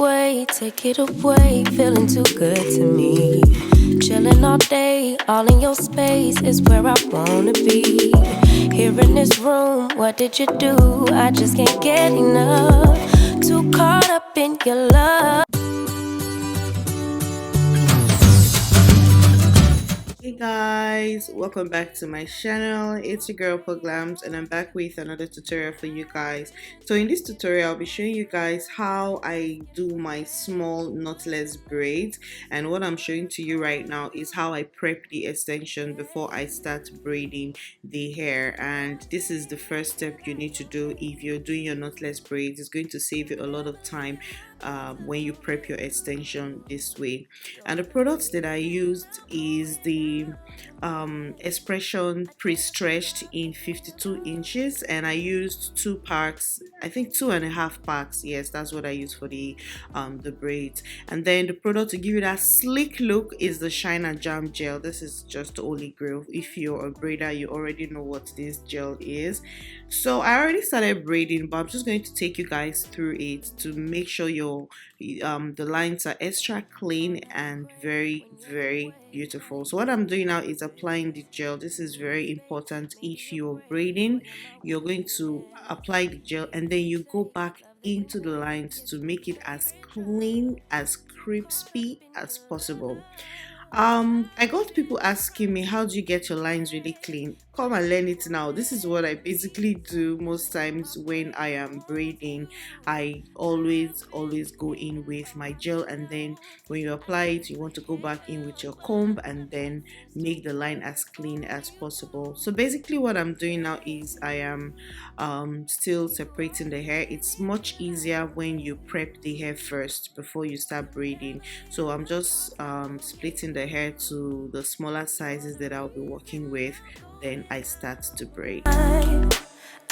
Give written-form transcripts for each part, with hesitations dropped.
take it away, feeling too good to me. Chilling all day, all in your space is where I wanna be. Here in this room, what did you do? I just can't get enough. Too caught up in your love. Hey guys, welcome back to my channel. It's your girl Paglams and I'm back with another tutorial for you guys. So in this tutorial I'll be showing you guys how I do my small knotless braids, and what I'm showing to you right now is how I prep the extension before I start braiding the hair. And this is the first step you need to do if you're doing your knotless braids. It's going to save you a lot of time when you prep your extension this way. And the products that I used is the expression pre-stretched in 52 inches, and I used 2 packs, I think 2.5 packs. Yes, that's what I used for the braids. And then the product to give you that sleek look is the SHINR jam gel. This is just the holy grail. If you're a braider, you already know what this gel is. So I already started braiding, but I'm just going to take you guys through it to make sure the lines are extra clean and very beautiful. So what I'm doing now is applying the gel. This is very important. If you're braiding, you're going to apply the gel and then you go back into the lines to make it as clean, as crispy as possible. I got people asking me, how do you get your lines really clean? Come and learn it now. This is what I basically do most times when I am braiding. I always go in with my gel, and then when you apply it, you want to go back in with your comb and then make the line as clean as possible. So basically what I'm doing now is I am still separating the hair. It's much easier when you prep the hair first before you start braiding. So I'm just splitting the hair to the smaller sizes that I'll be working with, then I start to braid. I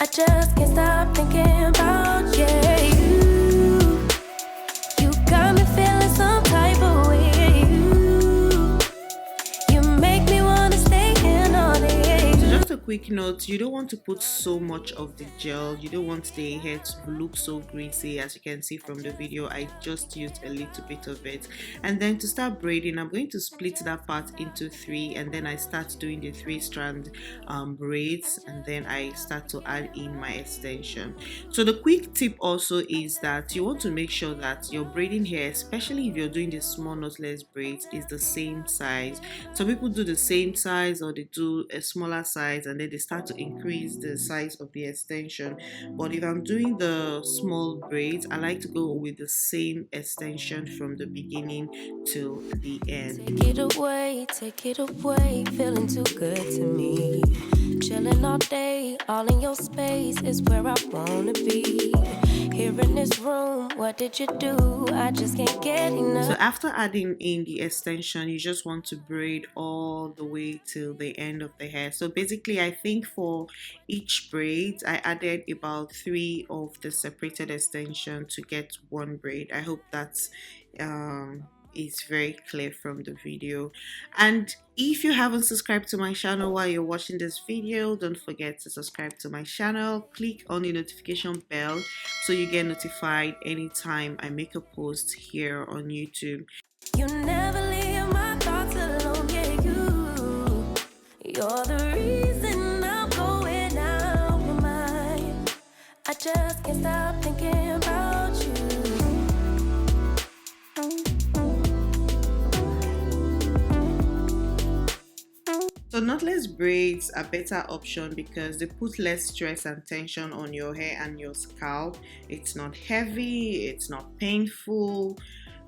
just can't stop thinking about you. You got me feeling some type of way. You make me wanna stay in all day. So just a quick note, you don't want to put so much of the gel. You don't want the hair to look so greasy. As you can see from the video, I just used a little bit of it. And then to start braiding, I'm going to split that part into 3, and then I start doing the 3-strand braids, and then I start to add in my extension. So the quick tip also is that you want to make sure that your braiding hair, especially if you're doing the small knotless braids, is the same size. Some people do the same size, or they do a smaller size and then they start to increase the size of the extension. But if I'm doing the small braids, I like to go with the same extension from the beginning till the end. Take it away, feeling too good to me. Chilling all day, all in your space is where I wanna be. Here in this room, what did you do? I just can't get enough. So after adding in the extension, you just want to braid all the way till the end of the hair. So basically, I think for each braid, I added about 3 of the separated extension to get 1 braid. I hope that's is very clear from the video. And if you haven't subscribed to my channel while you're watching this video, don't forget to subscribe to my channel. Click on the notification bell so you get notified anytime I make a post here on YouTube. You never leave my thoughts alone, yeah, you're the reason I'm going out my mind. I just can't stop thinking about you. So knotless braids are better option because they put less stress and tension on your hair and your scalp. It's not heavy, it's not painful,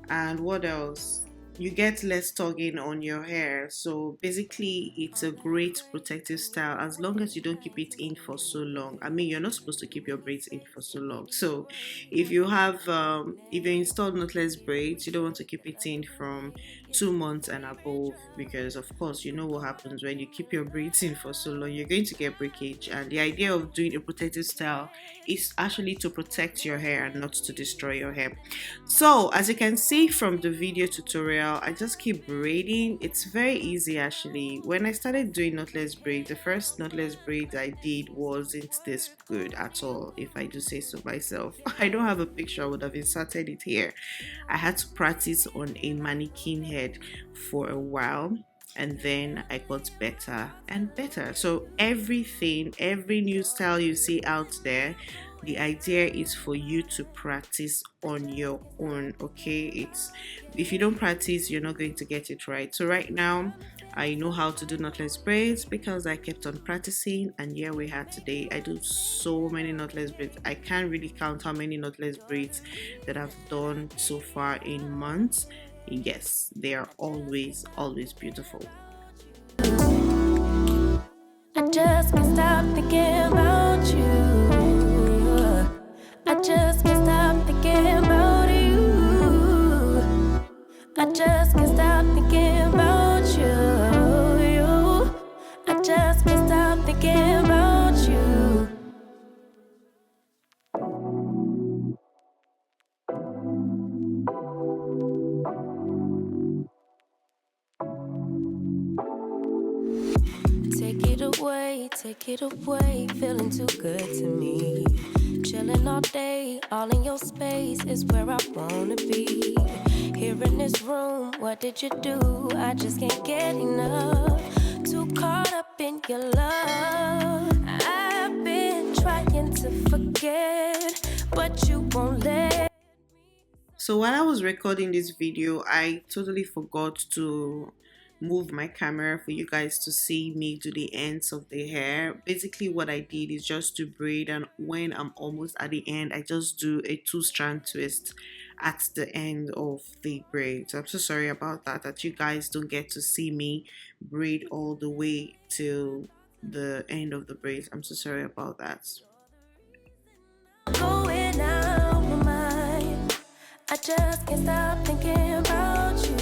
and what else? You get less tugging on your hair. So basically it's a great protective style as long as you don't keep it in for so long. I mean, you're not supposed to keep your braids in for so long. So if you have if you install knotless braids, you don't want to keep it in from 2 months and above, because of course you know what happens when you keep your braids in for so long, you're going to get breakage. And the idea of doing a protective style is actually to protect your hair and not to destroy your hair. So as you can see from the video tutorial, I just keep braiding. It's very easy actually. When I started doing knotless braids, the first knotless braids I did wasn't this good at all, if I do say so myself. I don't have a picture, I would have inserted it here. I had to practice on a mannequin head for a while, and then I got better and better. So every new style you see out there, the idea is for you to practice on your own. Okay, it's, if you don't practice, you're not going to get it right. So right now I know how to do knotless braids because I kept on practicing, and here we are today. I do so many knotless braids. I can't really count how many knotless braids that I've done so far in months. Yes, they are always beautiful. I just can't stop thinking about you. I just can't stop thinking about you. I just can't stop thinking about you. I just can't stop thinking about you. Take it away, feeling too good to me. Chilling all day, all in your space is where I wanna be. Here in this room, what did you do? I just can't get enough. Too caught up in your love. I've been trying to forget, but you won't let. So while I was recording this video, I totally forgot to move my camera for you guys to see me do the ends of the hair. Basically what I did is just to braid, and when I'm almost at the end, I just do a 2-strand twist at the end of the braid. So I'm so sorry about that you guys don't get to see me braid all the way till the end of the braids. I'm so sorry about that. Going out my mind, I just can't stop thinking about you.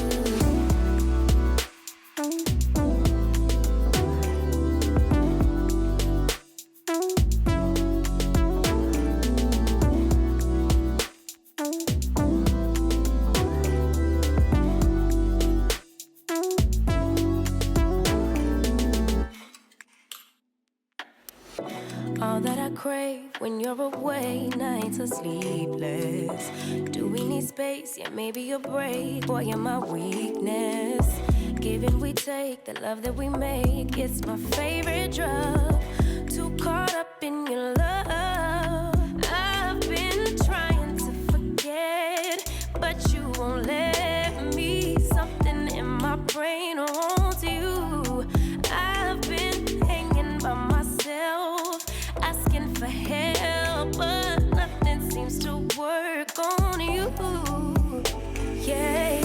All that I crave when you're away, nights are sleepless. Do we need space? Yeah, maybe a break. Boy, you're my weakness. Give and we take, the love that we make, it's my favorite drug. Too caught up in your love. I've been trying to forget, but you won't let me. Something in my brain wants you. I've been hanging by myself, asking for help, but nothing seems to work on you. Yeah,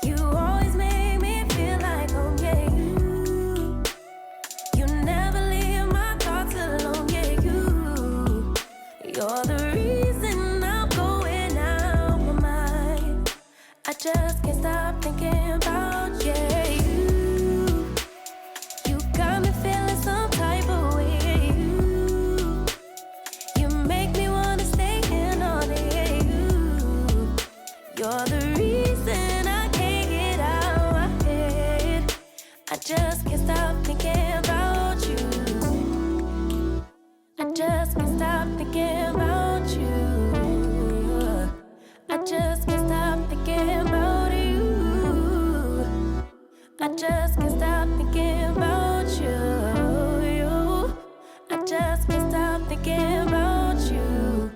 you always make me feel like home. Yeah, you never leave my thoughts alone. Yeah, you're the reason I'm going out my mind. I just can't stop thinking about you. You got me feeling some type of way. You make me wanna stay in all day. You're the reason I can't get out my head. I just can't stop thinking about you. I just can't stop thinking about you. I just can't stop thinking about you. I just can't stop thinking about you. I just can't stop thinking about you.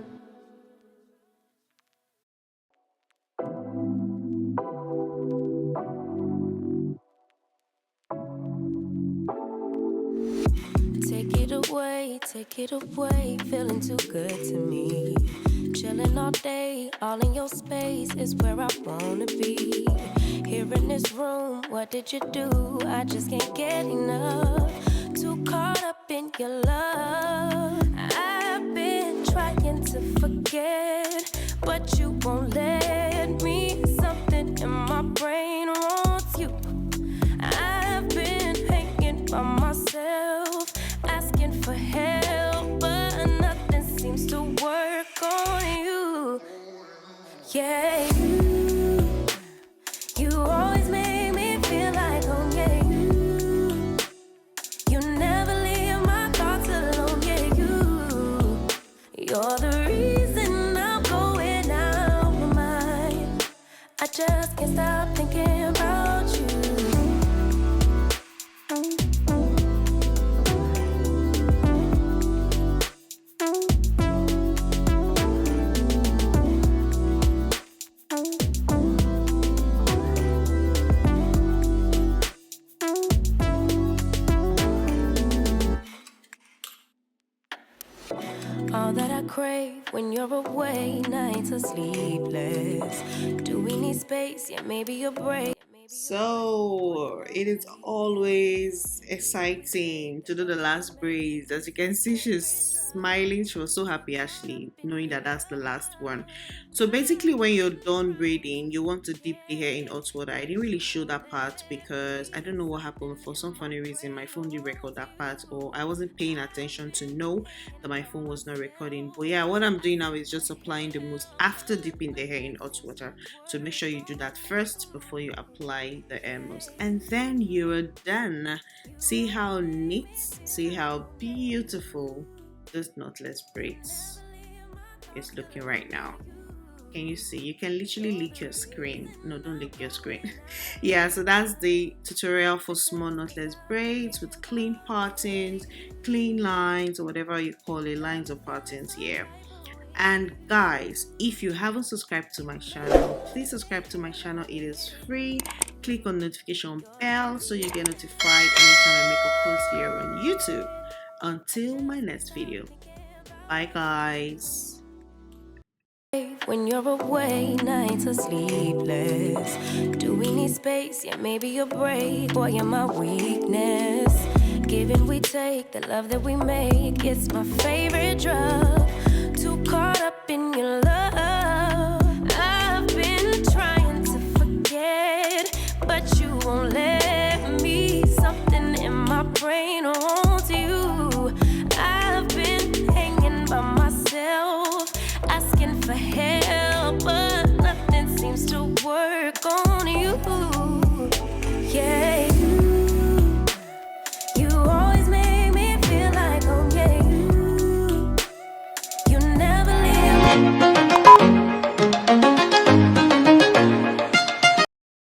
Take it away, feeling too good to me. Chilling all day, all in your space is where I wanna be. Here in this room, what did you do? I just can't get enough. Too caught up in your love. I've been trying to forget, but you won't let me. Something in my brain wants you. I've been hanging by myself, asking for help, but nothing seems to work on you. Yeah, you always make me feel like home. Yeah, you never leave my thoughts alone. Yeah, you're the reason I'm going out my mind. I just can't stop thinking about you. All that I crave when you're away, nights are sleepless. Do we need space? Yeah, maybe a break. So it is always exciting to do the last braids. As you can see, she's smiling. She was so happy actually, knowing that that's the last one. So basically, when you're done braiding, you want to dip the hair in hot water. I didn't really show that part because I don't know what happened. For some funny reason, my phone didn't record that part, or I wasn't paying attention to know that my phone was not recording. But yeah, what I'm doing now is just applying the mousse after dipping the hair in hot water. So make sure you do that first before you apply the mousse, and then you're done. See how neat, see how beautiful this knotless braids is looking right now. Can you see? You can literally lick your screen. No, don't lick your screen. Yeah, so that's the tutorial for small knotless braids with clean partings, clean lines, or whatever you call it, lines or partings here. And guys, if you haven't subscribed to my channel, please subscribe to my channel. It is free. Click on notification bell so you get notified anytime I make a post here on YouTube. Until my next video, bye guys. When you're away, nights are sleepless. Do we need space? Yeah, maybe a break. Boy, you're my weakness. Give and we take, the love that we make, it's my favorite drug. Too caught up in your love.